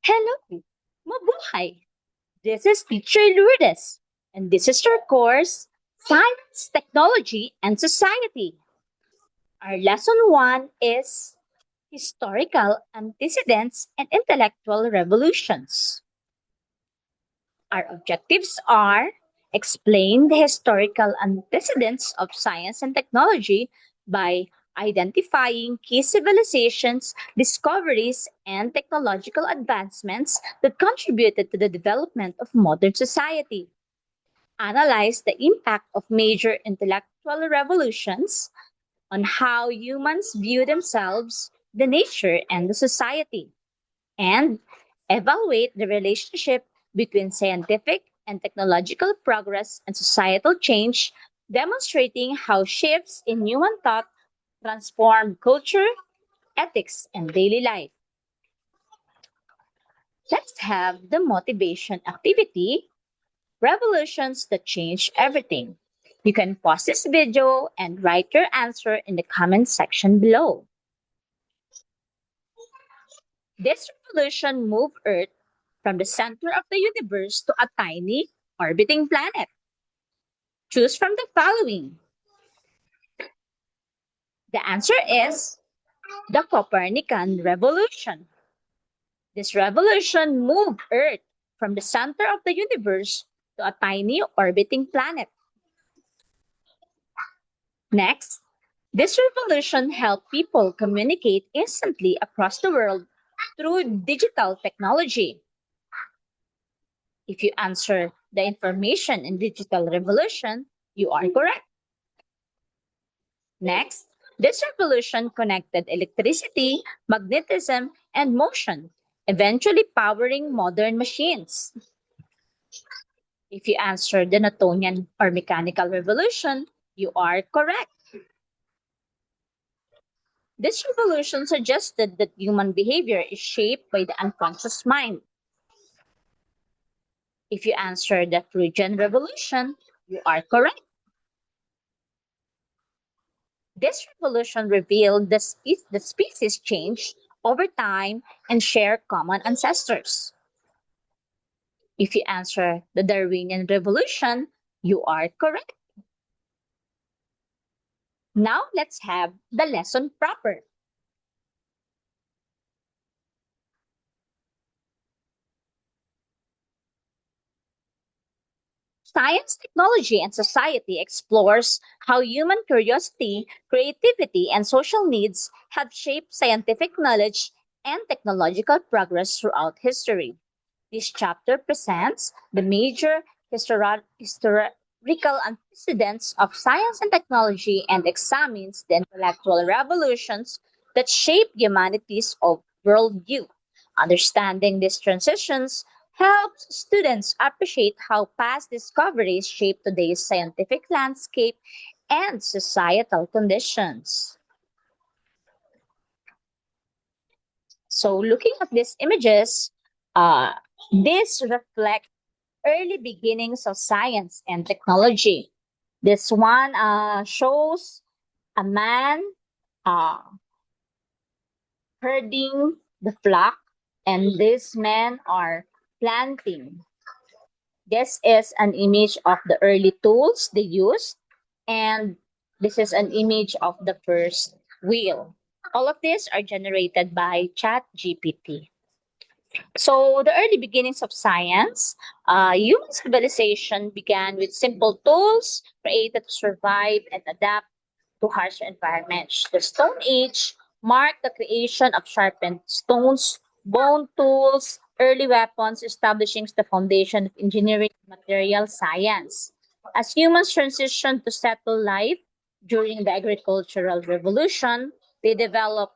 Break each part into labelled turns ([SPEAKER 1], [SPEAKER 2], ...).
[SPEAKER 1] Hello! Mabuhay! This is Teacher Lourdes, and this is your course, Science, Technology, and Society. Our lesson 1 is Historical Antecedents and Intellectual Revolutions. Our objectives are explain the historical antecedents of science and technology by identifying key civilizations, discoveries, and technological advancements that contributed to the development of modern society. Analyze the impact of major intellectual revolutions on how humans view themselves, the nature, and the society, and evaluate the relationship between scientific and technological progress and societal change, demonstrating how shifts in human thought transform culture, ethics, and daily life. Let's have the motivation activity, revolutions that change everything. You can pause this video and write your answer in the comment section below. This revolution moved Earth from the center of the universe to a tiny, orbiting planet. Choose from the following. The answer is the Copernican revolution. This revolution moved Earth from the center of the universe to a tiny, orbiting planet. Next, this revolution helped people communicate instantly across the world through digital technology. If you answer the information in digital revolution, you are correct. Next, this revolution connected electricity, magnetism, and motion, eventually powering modern machines. If you answer the Newtonian or mechanical revolution, you are correct. This revolution suggested that human behavior is shaped by the unconscious mind. If you answer the Phrygian revolution, you are correct. This revolution revealed the species changed over time and share common ancestors. If you answer the Darwinian revolution, you are correct. Now let's have the lesson proper. Science, Technology, and Society explores how human curiosity, creativity, and social needs have shaped scientific knowledge and technological progress throughout history. This chapter presents the major historical antecedents of science and technology and examines the intellectual revolutions that shaped humanity's worldview. Understanding these transitions helps students appreciate how past discoveries shape today's scientific landscape and societal conditions. So, looking at these images, uh, this reflect early beginnings of science and technology. This one shows a man uh, herding the flock, and these men are planting. This is an image of the early tools they used, and this is an image of the first wheel. All of these are generated by ChatGPT. So, the early beginnings of science, human civilization began with simple tools created to survive and adapt to harsh environments. The Stone Age marked the creation of sharpened stones, bone tools, early weapons, establishing the foundation of engineering and material science. As humans transitioned to settle life during the agricultural revolution, they developed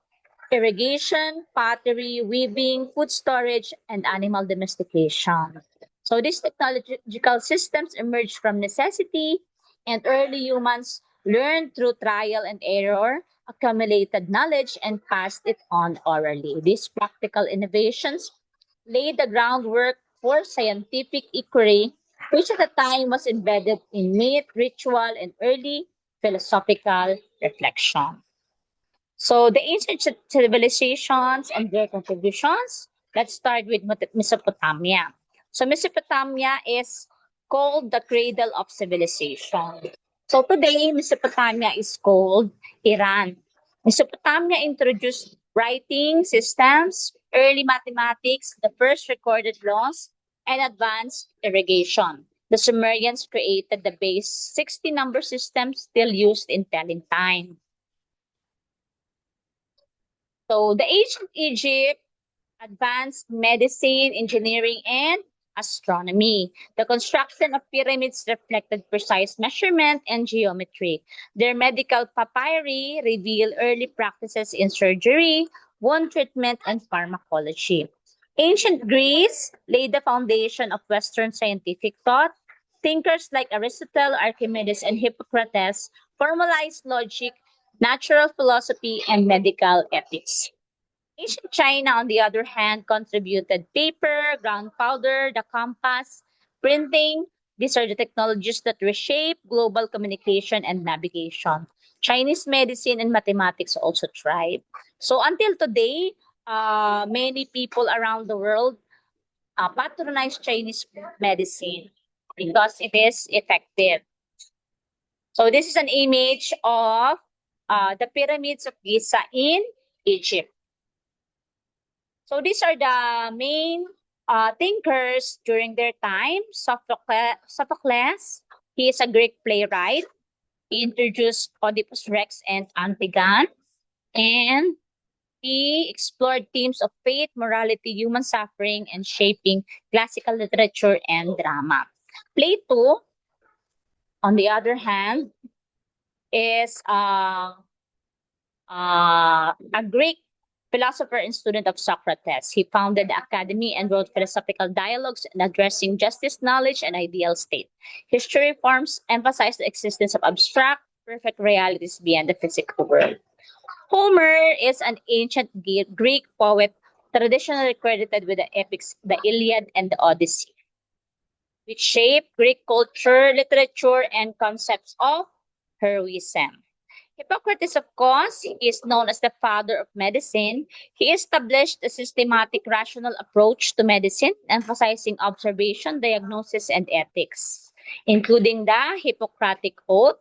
[SPEAKER 1] irrigation, pottery, weaving, food storage, and animal domestication. So these technological systems emerged from necessity, and early humans learned through trial and error, accumulated knowledge, and passed it on orally. These practical innovations laid the groundwork for scientific inquiry, which at the time was embedded in myth, ritual, and early philosophical reflection. So the ancient civilizations and their contributions. Let's start with Mesopotamia. So Mesopotamia is called the cradle of civilization. So today, Mesopotamia is called Iran. Mesopotamia introduced writing systems, early mathematics, the first recorded laws, and advanced irrigation. The Sumerians created the base 60 number system still used in telling time. So the ancient Egypt advanced medicine, engineering, and astronomy. The construction of pyramids reflected precise measurement and geometry. Their medical papyri reveal early practices in surgery, wound treatment, and pharmacology. Ancient Greece laid the foundation of Western scientific thought. Thinkers like Aristotle, Archimedes, and Hippocrates formalized logic, natural philosophy, and medical ethics. Ancient China, on the other hand, contributed paper, gunpowder, the compass, printing. These are the technologies that reshape global communication and navigation. Chinese medicine and mathematics also thrived. So until today, many people around the world patronize Chinese medicine because it is effective. So this is an image of the pyramids of Giza in Egypt. So these are the main thinkers during their time. Sophocles, he is a Greek playwright. He introduced Oedipus Rex and Antigone, and he explored themes of faith, morality, human suffering, and shaping classical literature and drama. Plato, on the other hand, is a Greek philosopher and student of Socrates. He founded the academy and wrote philosophical dialogues addressing justice, knowledge, and ideal state. His true reforms emphasize the existence of abstract, perfect realities beyond the physical world. Homer is an ancient Greek poet traditionally credited with the epics The Iliad and the Odyssey, which shaped Greek culture, literature, and concepts of heroism. Hippocrates, of course, is known as the father of medicine. He established a systematic, rational approach to medicine, emphasizing observation, diagnosis, and ethics, including the Hippocratic Oath,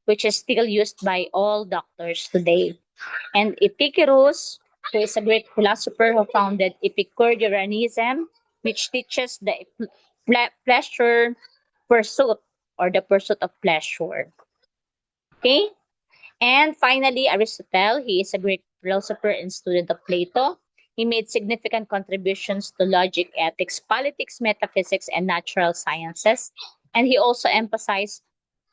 [SPEAKER 1] which is still used by all doctors today. And Epicurus, who is a great philosopher who founded Epicureanism, which teaches the pleasure pursuit or the pursuit of pleasure. Okay? And finally, Aristotle, he is a Greek philosopher and student of Plato. He made significant contributions to logic, ethics, politics, metaphysics, and natural sciences. And he also emphasized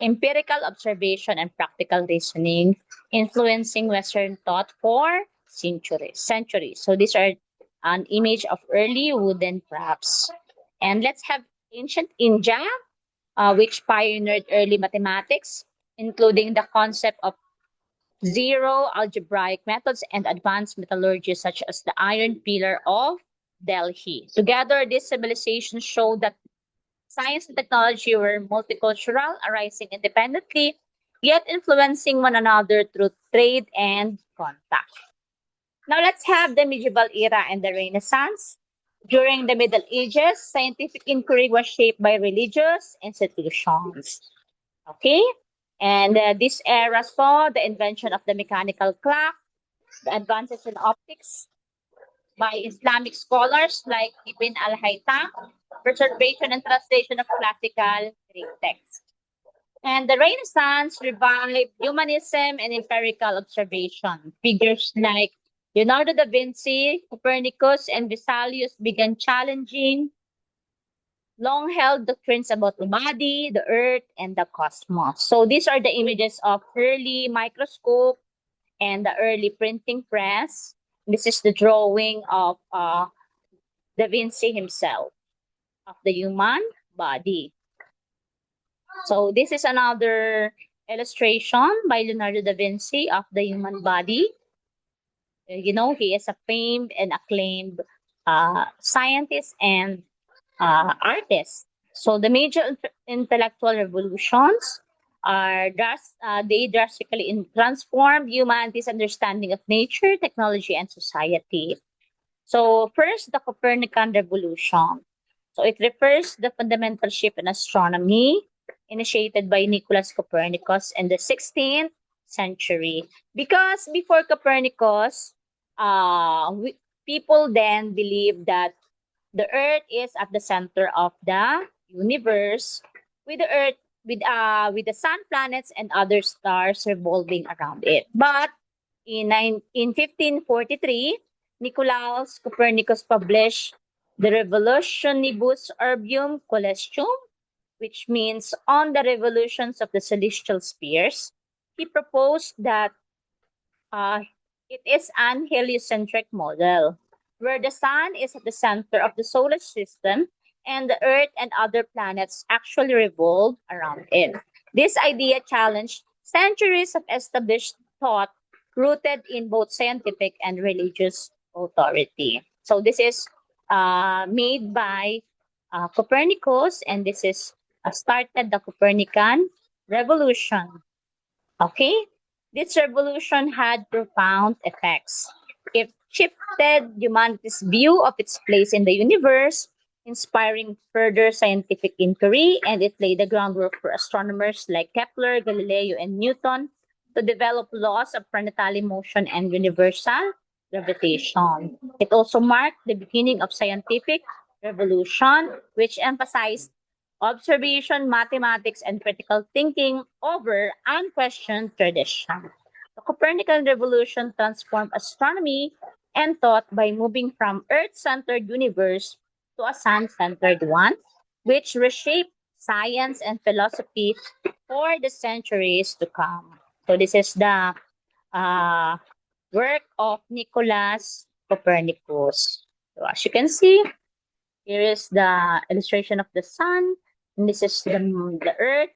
[SPEAKER 1] empirical observation and practical reasoning, influencing Western thought for centuries. So these are an image of early wooden crafts. And let's have ancient India, which pioneered early mathematics, including the concept of zero algebraic methods and advanced metallurgy such as the iron pillar of Delhi. Together, these civilizations show that science and technology were multicultural, arising independently, yet influencing one another through trade and contact. Now let's have the medieval era and the Renaissance. During the Middle Ages, scientific inquiry was shaped by religious institutions. Okay? And this era saw the invention of the mechanical clock, the advances in optics by Islamic scholars like Ibn al-Haytham, preservation and translation of classical Greek texts. And the Renaissance revived humanism and empirical observation. Figures like Leonardo da Vinci, Copernicus, and Vesalius began challenging long-held doctrines about the body, the earth, and the cosmos. So these are the images of early microscope and the early printing press. This is the drawing of Da Vinci himself of the human body. So this is another illustration by Leonardo da Vinci of the human body. You know, he is a famed and acclaimed scientist and artist. So the major intellectual revolutions they drastically transformed humanity's understanding of nature, technology, and society. So first, the Copernican revolution. So it refers the fundamental shift in astronomy initiated by Nicholas Copernicus in the 16th century. Because before Copernicus, people then believed that the Earth is at the center of the universe, with the Earth, with the sun, planets, and other stars revolving around it. But in 1543, Nicolaus Copernicus published the Revolutionibus Orbium Coelestium, which means on the revolutions of the celestial spheres. He proposed that uh, it is an heliocentric model, where the sun is at the center of the solar system and the Earth and other planets actually revolve around it. This idea challenged centuries of established thought rooted in both scientific and religious authority. So this is made by Copernicus, and this is started the Copernican revolution. Okay? This revolution had profound effects. It shifted humanity's view of its place in the universe, inspiring further scientific inquiry, and it laid the groundwork for astronomers like Kepler, Galileo, and Newton to develop laws of planetary motion and universal gravitation. It also marked the beginning of scientific revolution, which emphasized observation, mathematics, and critical thinking over unquestioned tradition. The Copernican revolution transformed astronomy and thought by moving from Earth-centered universe to a sun-centered one, which reshaped science and philosophy for the centuries to come. So this is the uh, work of Nicholas Copernicus. So as you can see, here is the illustration of the sun, and this is the earth,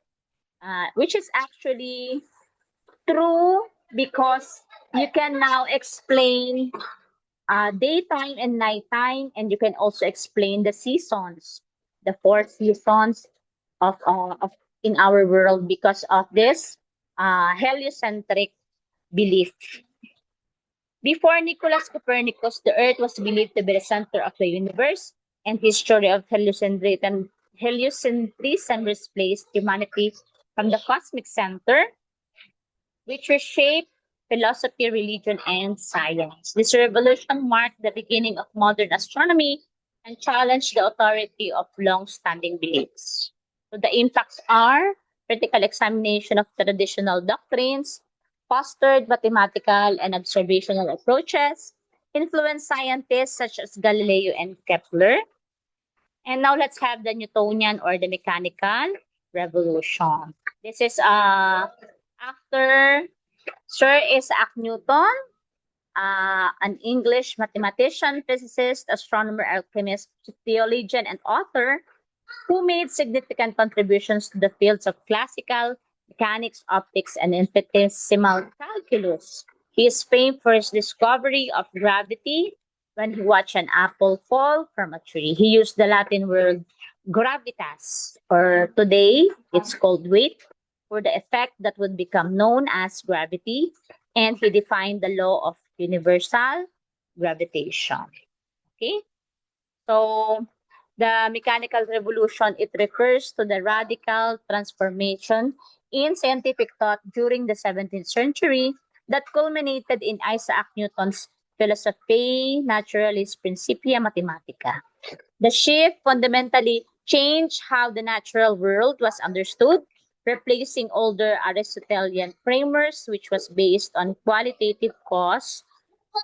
[SPEAKER 1] which is actually true because you can now explain daytime and nighttime, and you can also explain the seasons, the four seasons of in our world because of this heliocentric belief. Before Nicholas Copernicus, the Earth was believed to be the center of the universe, and his story of heliocentrism displaced humanity from the cosmic center, which reshaped philosophy, religion, and science. This revolution marked the beginning of modern astronomy and challenged the authority of long-standing beliefs. So the impacts are critical examination of traditional doctrines, fostered mathematical and observational approaches, influenced scientists such as Galileo and Kepler. And now let's have the Newtonian or the mechanical revolution. This is after Sir Isaac Newton, an English mathematician, physicist, astronomer, alchemist, theologian, and author who made significant contributions to the fields of classical mechanics, optics, and infinitesimal calculus. He is famed for his discovery of gravity when he watched an apple fall from a tree. He used the Latin word gravitas, or today it's called weight, for the effect that would become known as gravity, and he defined the law of universal gravitation. Okay? So, the mechanical revolution, it refers to the radical transformation in scientific thought during the 17th century that culminated in Isaac Newton's Philosophiae Naturalis Principia Mathematica. The shift fundamentally changed how the natural world was understood, replacing older Aristotelian framers, which was based on qualitative cause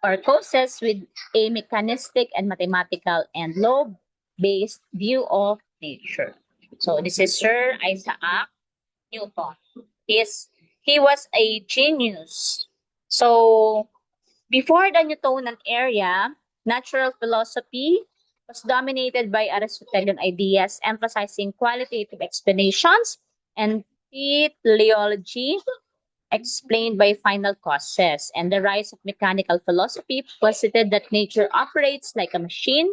[SPEAKER 1] or causes, with a mechanistic and mathematical and law-based view of nature. So this is Sir Isaac Newton. He was a genius. So before the Newtonian era, natural philosophy was dominated by Aristotelian ideas, emphasizing qualitative explanations, and teleology explained by final causes. And the rise of mechanical philosophy posited that nature operates like a machine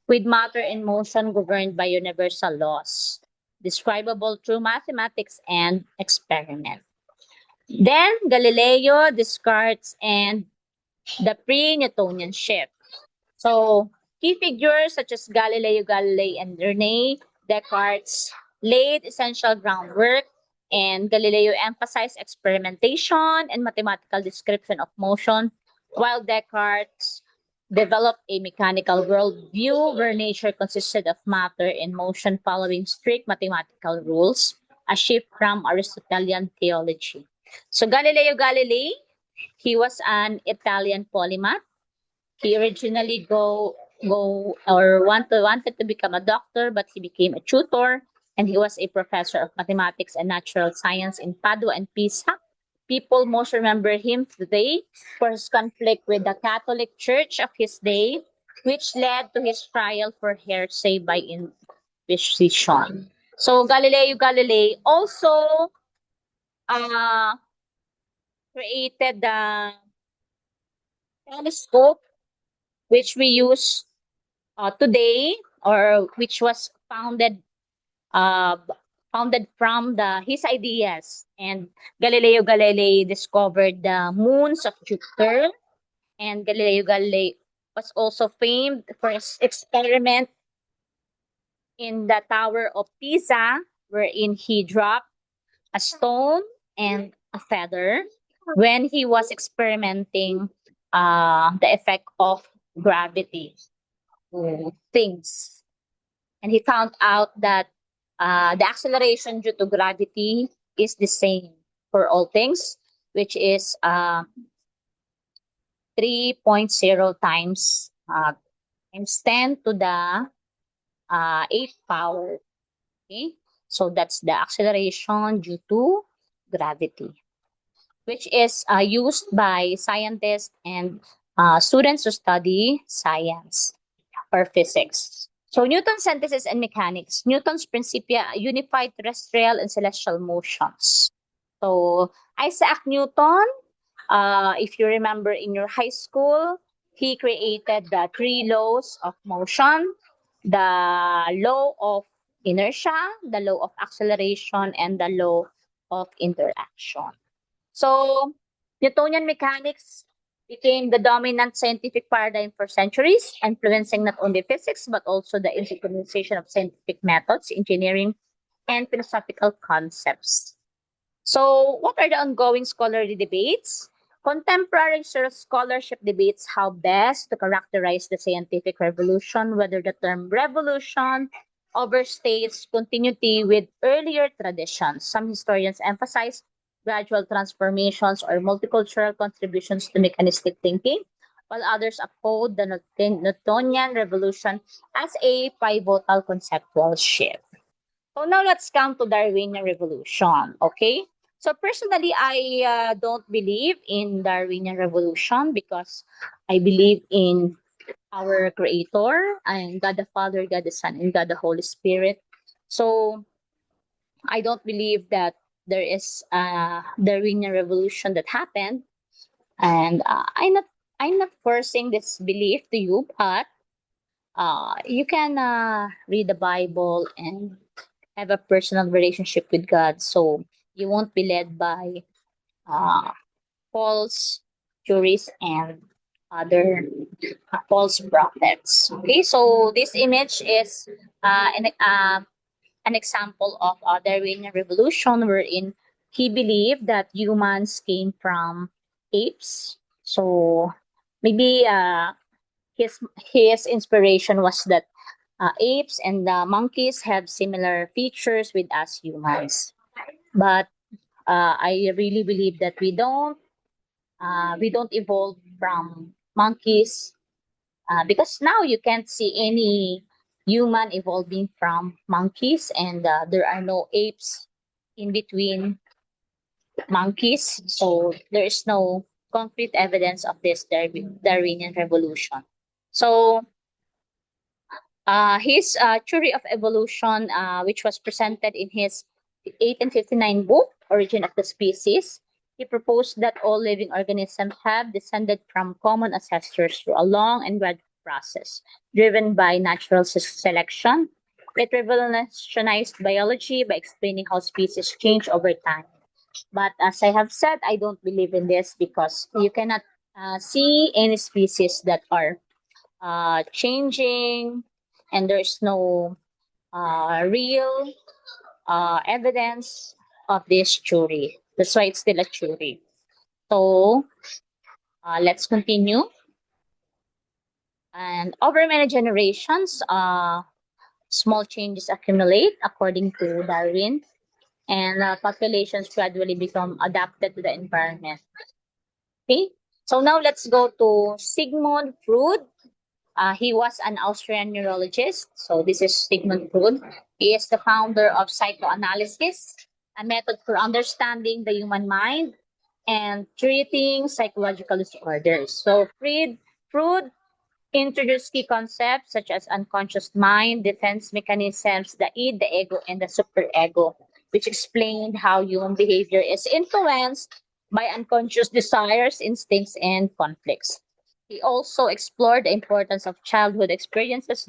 [SPEAKER 1] with matter in motion governed by universal laws, describable through mathematics and experiment. Then Galileo, Descartes, and the pre-Newtonian shift. So, key figures such as Galileo Galilei and Rene Descartes laid essential groundwork, and Galileo emphasized experimentation and mathematical description of motion, while Descartes developed a mechanical worldview where nature consisted of matter and motion following strict mathematical rules, a shift from Aristotelian theology. So Galileo Galilei, he was an Italian polymath. He originally wanted to become a doctor, but he became a tutor, and he was a professor of mathematics and natural science in Padua and Pisa. People most remember him today for his conflict with the Catholic Church of his day, which led to his trial for heresy by Inquisition. So Galileo Galilei also uh, created the telescope which we use today, or which was uh, founded from his ideas. And Galileo Galilei discovered the moons of Jupiter, and Galileo Galilei was also famed for his experiment in the Tower of Pisa, wherein he dropped a stone and a feather when he was experimenting the effect of gravity to things. And he found out that the acceleration due to gravity is the same for all things, which is 3.0 times 10 to the 8th power. Okay, so that's the acceleration due to gravity, which is used by scientists and students to study science or physics. So Newton's synthesis and mechanics. Newton's Principia unified terrestrial and celestial motions. So Isaac Newton, if you remember in your high school, he created the three laws of motion: the law of inertia, the law of acceleration, and the law of interaction. So Newtonian mechanics became the dominant scientific paradigm for centuries, influencing not only physics but also the implementation of scientific methods, engineering, and philosophical concepts. So, what are the ongoing scholarly debates? Contemporary scholarship debates how best to characterize the scientific revolution, whether the term revolution overstates continuity with earlier traditions. Some historians emphasize gradual transformations or multicultural contributions to mechanistic thinking, while others uphold the Newtonian revolution as a pivotal conceptual shift. So now let's come to Darwinian revolution, okay? So personally, I don't believe in Darwinian revolution because I believe in our Creator and God the Father, God the Son, and God the Holy Spirit. So I don't believe that there is a Darwinian revolution that happened, and I'm not forcing this belief to you, but you can read the Bible and have a personal relationship with God, so you won't be led by uh, false theories and other false prophets. Okay, so this image is an example of a Darwinian revolution wherein he believed that humans came from apes. So maybe his inspiration was that apes and monkeys have similar features with us humans. But I really believe that we don't evolve from monkeys, because now you can't see any human evolving from monkeys, and there are no apes in between monkeys. So there is no concrete evidence of this Darwinian revolution. So his theory of evolution, which was presented in his 1859 book, Origin of the Species, he proposed that all living organisms have descended from common ancestors through a long and gradual process, driven by natural selection. It revolutionized biology by explaining how species change over time. But as I have said, I don't believe in this because you cannot see any species that are changing, and there's no real evidence of this theory. That's why it's still a theory. So let's continue. And over many generations, small changes accumulate according to Darwin, and populations gradually become adapted to the environment. Okay, so now let's go to Sigmund Freud. He was an Austrian neurologist. So this is Sigmund Freud. He is the founder of psychoanalysis, a method for understanding the human mind and treating psychological disorders. So Freud introduced key concepts such as unconscious mind, defense mechanisms, the id, the ego, and the superego, which explained how human behavior is influenced by unconscious desires, instincts, and conflicts. He also explored the importance of childhood experiences,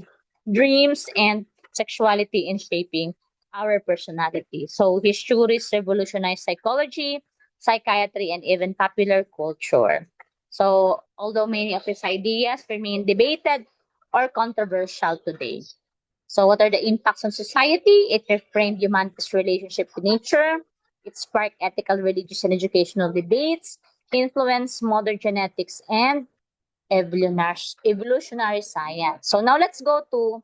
[SPEAKER 1] dreams, and sexuality in shaping our personality. So his theories revolutionized psychology, psychiatry, and even popular culture. So, although many of his ideas remain debated or controversial today. So, what are the impacts on society? It reframed humanity's relationship to nature. It sparked ethical, religious, and educational debates, influenced modern genetics and evolutionary science. So, now let's go to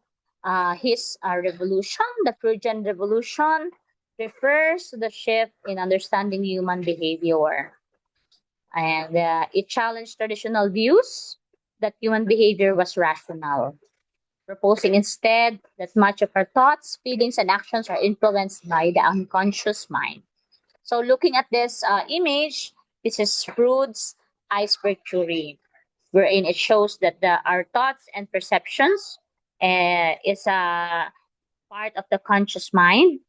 [SPEAKER 1] his revolution. The Freudian Revolution refers to the shift in understanding human behavior, and it challenged traditional views that human behavior was rational, proposing instead that much of our thoughts, feelings, and actions are influenced by the unconscious mind. So, looking at this image, this is Freud's iceberg theory, wherein it shows that our thoughts and perceptions is a part of the conscious mind,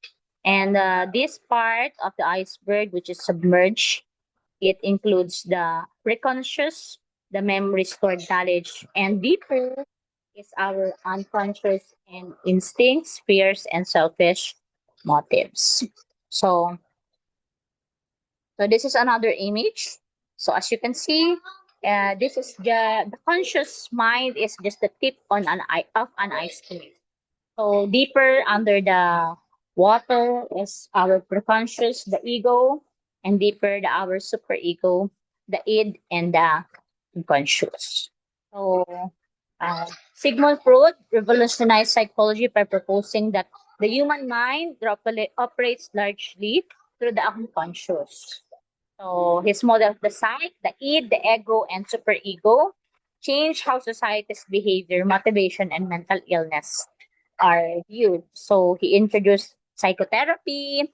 [SPEAKER 1] and this part of the iceberg, which is submerged, it includes the preconscious, the memory stored knowledge, and deeper is our unconscious and instincts, fears, and selfish motives. So, so this is another image. So as you can see, this is the conscious mind is just the tip on of an iceberg. So deeper under the water is our preconscious, the ego, and deeper our superego, the id, and the unconscious. So Sigmund Freud revolutionized psychology by proposing that the human mind operates largely through the unconscious. So his model of the psyche, the id, the ego, and superego change how society's behavior, motivation, and mental illness are viewed. So he introduced psychotherapy,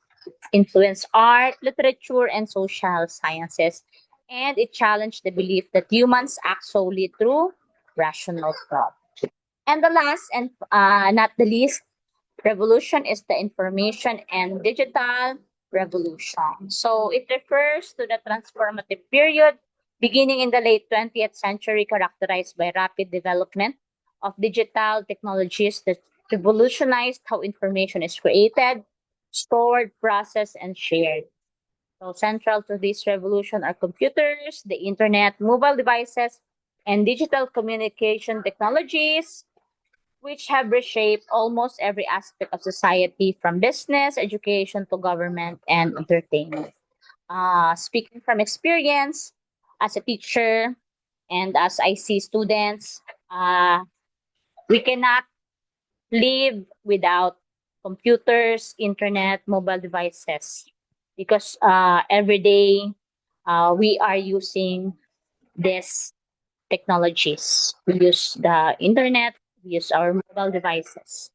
[SPEAKER 1] influenced art, literature, and social sciences, and it challenged the belief that humans act solely through rational thought. And the last and not the least revolution is the information and digital revolution. So it refers to the transformative period beginning in the late 20th century, characterized by rapid development of digital technologies that revolutionized how information is created, stored, processed, and shared. So central to this revolution are computers, the internet, mobile devices, and digital communication technologies, which have reshaped almost every aspect of society from business, education to government and entertainment. Speaking from experience as a teacher and as I see students, we cannot live without computers, internet, mobile devices because every day we are using these technologies. We use the internet, we use our mobile devices.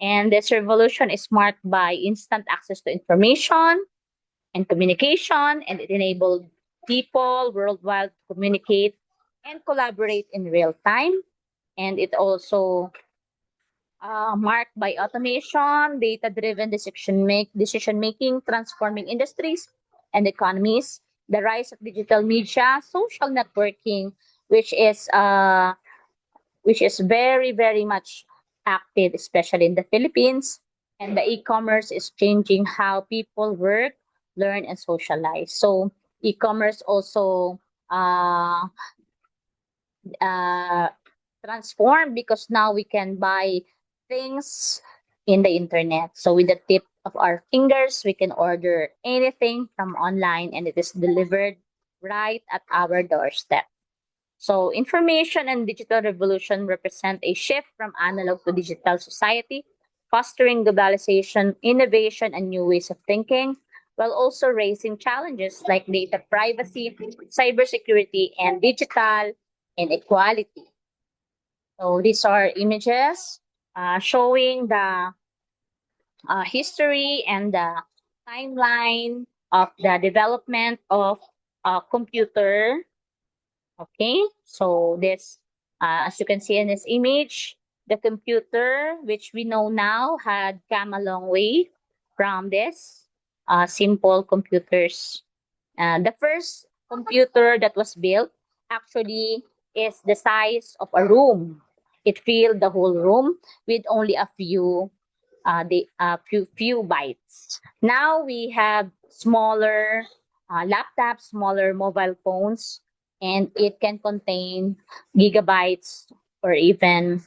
[SPEAKER 1] And this revolution is marked by instant access to information and communication, and it enabled people worldwide to communicate and collaborate in real time. And it also marked by automation, data-driven decision making, transforming industries and economies, the rise of digital media, social networking, which is uh, which is very, very much active, especially in the Philippines. And the e-commerce is changing how people work, learn, and socialize. So e-commerce also uh, uh, transformed because now we can buy things in the internet. So with the tip of our fingers, we can order anything from online and it is delivered right at our doorstep. So information and digital revolution represent a shift from analog to digital society, fostering globalization, innovation, and new ways of thinking, while also raising challenges like data privacy, cybersecurity, and digital inequality. So these are images showing the history and the timeline of the development of a computer. Okay, so this, as you can see in this image, the computer, which we know now, had come a long way from this simple computers. The first computer that was built actually is the size of a room. It filled the whole room with only a few bytes. Now we have smaller laptops, smaller mobile phones, and it can contain gigabytes or even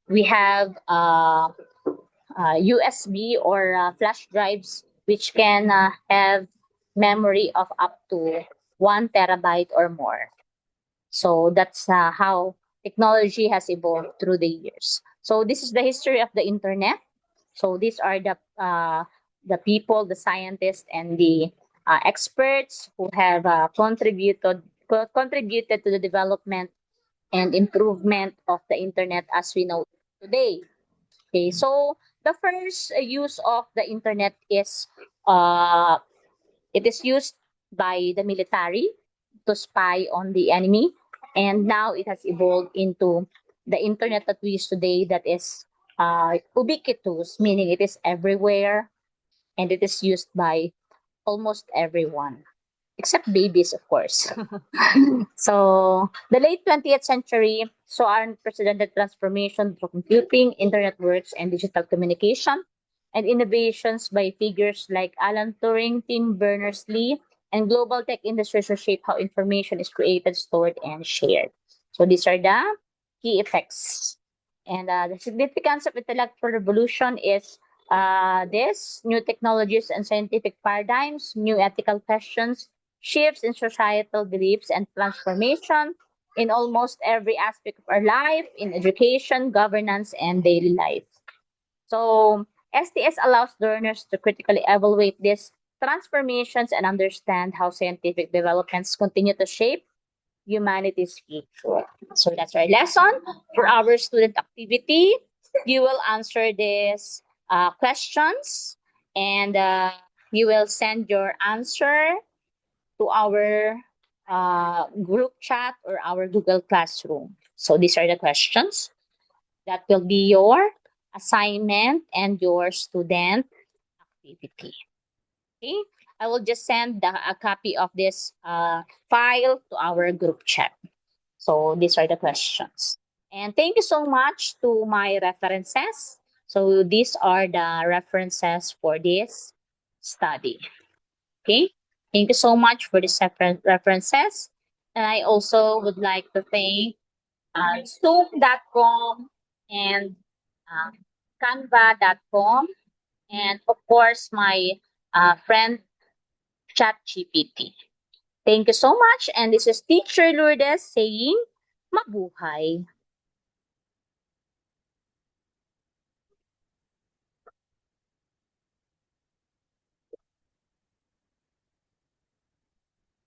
[SPEAKER 1] we have USB or flash drives which can have memory of up to 1 terabyte or more. So that's how technology has evolved through the years. So this is the history of the internet. So these are the people, the scientists, and the experts who have contributed to the development and improvement of the internet as we know it today. Okay, so the first use of the internet is uh, it is used by the military to spy on the enemy, and now it has evolved into the internet that we use today that is ubiquitous, meaning it is everywhere and it is used by almost everyone, except babies, of course. So the late 20th century saw unprecedented transformation through computing, internet works, and digital communication, and innovations by figures like Alan Turing, Tim Berners-Lee, and global tech industries reshape how information is created, stored, and shared. So these are the key effects. And the significance of intellectual revolution is this new technologies and scientific paradigms, new ethical questions, shifts in societal beliefs, and transformation in almost every aspect of our life, in education, governance, and daily life. So STS allows learners to critically evaluate these transformations and understand how scientific developments continue to shape humanity's future. So that's our lesson for our student activity. You will answer these questions and you will send your answer to our group chat or our Google Classroom. So these are the questions. That will be your assignment and your student activity. Okay, I will just send a copy of this file to our group chat. So these are the questions. And thank you so much to my references. So these are the references for this study. Okay, thank you so much for the references. And I also would like to thank Zoom.com and uh, Canva.com and of course my friend ChatGPT. Thank you so much. And this is Teacher Lourdes saying, mabuhay.